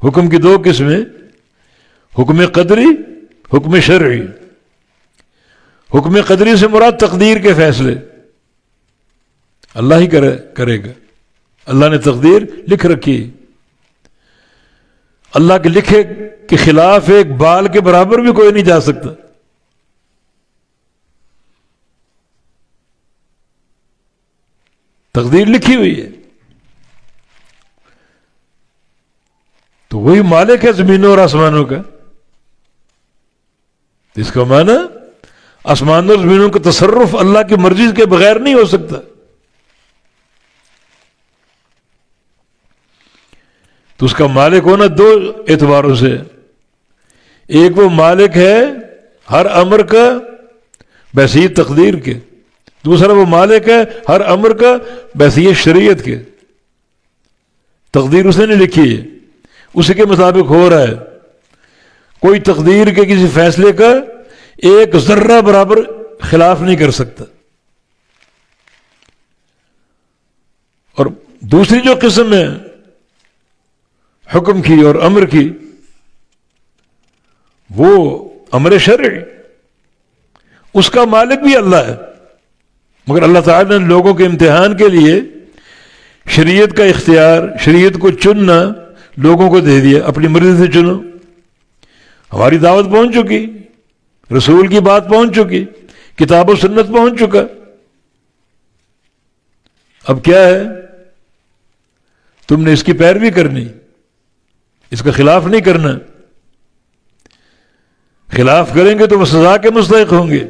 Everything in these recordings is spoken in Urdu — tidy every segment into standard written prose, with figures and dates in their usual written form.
حکم کی دو قسمیں، حکم قدری، حکم شرعی۔ حکم قدری سے مراد تقدیر کے فیصلے، اللہ ہی کرے گا، اللہ نے تقدیر لکھ رکھی، اللہ کے لکھے کے خلاف ایک بال کے برابر بھی کوئی نہیں جا سکتا۔ تقدیر لکھی ہوئی ہے، تو وہی مالک ہے زمینوں اور آسمانوں کا۔ اس کا معنی آسمانوں اور زمینوں کا تصرف اللہ کی مرضی کے بغیر نہیں ہو سکتا۔ تو اس کا مالک ہونا دو اعتباروں سے، ایک وہ مالک ہے ہر امر کا بحیثیت تقدیر کے، دوسرا وہ مالک ہے ہر امر کا بحیثیت شریعت کے۔ تقدیر اس نے نہیں لکھی ہے، اسی کے مطابق ہو رہا ہے، کوئی تقدیر کے کسی فیصلے کا ایک ذرہ برابر خلاف نہیں کر سکتا۔ اور دوسری جو قسم ہے حکم کی اور امر کی، وہ امر شرعی، اس کا مالک بھی اللہ ہے، مگر اللہ تعالیٰ نے لوگوں کے امتحان کے لیے شریعت کا اختیار، شریعت کو چننا لوگوں کو دے دیا، اپنی مرضی سے چنو۔ ہماری دعوت پہنچ چکی، رسول کی بات پہنچ چکی، کتاب و سنت پہنچ چکا، اب کیا ہے؟ تم نے اس کی پیروی کرنی، اس کا خلاف نہیں کرنا۔ خلاف کریں گے تو وہ سزا کے مستحق ہوں گے۔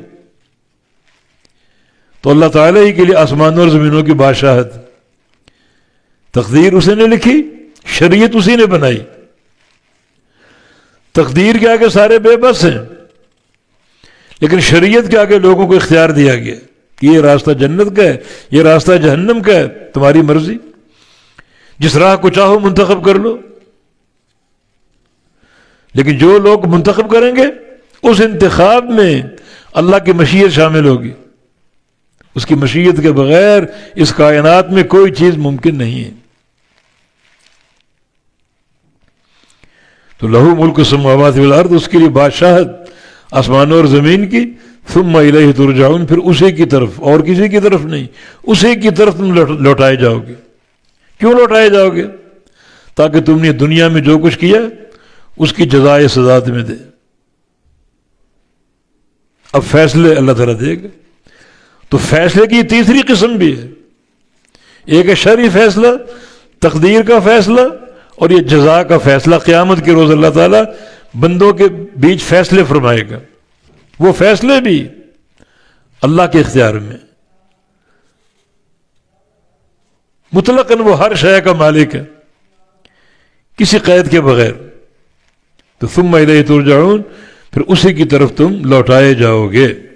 تو اللہ تعالیٰ ہی کے لیے آسمانوں اور زمینوں کی بادشاہت، تقدیر اسی نے لکھی، شریعت اسی نے بنائی۔ تقدیر کے آگے سارے بے بس ہیں، لیکن شریعت کے آگے لوگوں کو اختیار دیا گیا کہ یہ راستہ جنت کا ہے، یہ راستہ جہنم کا ہے، تمہاری مرضی، جس راہ کو چاہو منتخب کر لو۔ لیکن جو لوگ منتخب کریں گے اس انتخاب میں اللہ کی مشیت شامل ہوگی، اس کی مشیت کے بغیر اس کائنات میں کوئی چیز ممکن نہیں ہے۔ تو لہو ملک السماوات والارض، اس کے لیے بادشاہت آسمانوں اور زمین کی، ثم الیہ ترجعون، پھر اسی کی طرف اور کسی کی طرف نہیں، اسی کی طرف تم لوٹائے جاؤ گے۔ کیوں لوٹائے جاؤ گے؟ تاکہ تم نے دنیا میں جو کچھ کیا اس کی جزائے سزا تمہیں دے۔ اب فیصلے اللہ تعالیٰ دے گا۔ تو فیصلے کی تیسری قسم بھی ہے، ایک ہے شرعی فیصلہ، تقدیر کا فیصلہ، اور یہ جزا کا فیصلہ۔ قیامت کے روز اللہ تعالیٰ بندوں کے بیچ فیصلے فرمائے گا، وہ فیصلے بھی اللہ کے اختیار میں، مطلقاً وہ ہر شے کا مالک ہے، کسی قید کے بغیر۔ تو ثم الیہ ترجعون، پھر اسی کی طرف تم لوٹائے جاؤ گے۔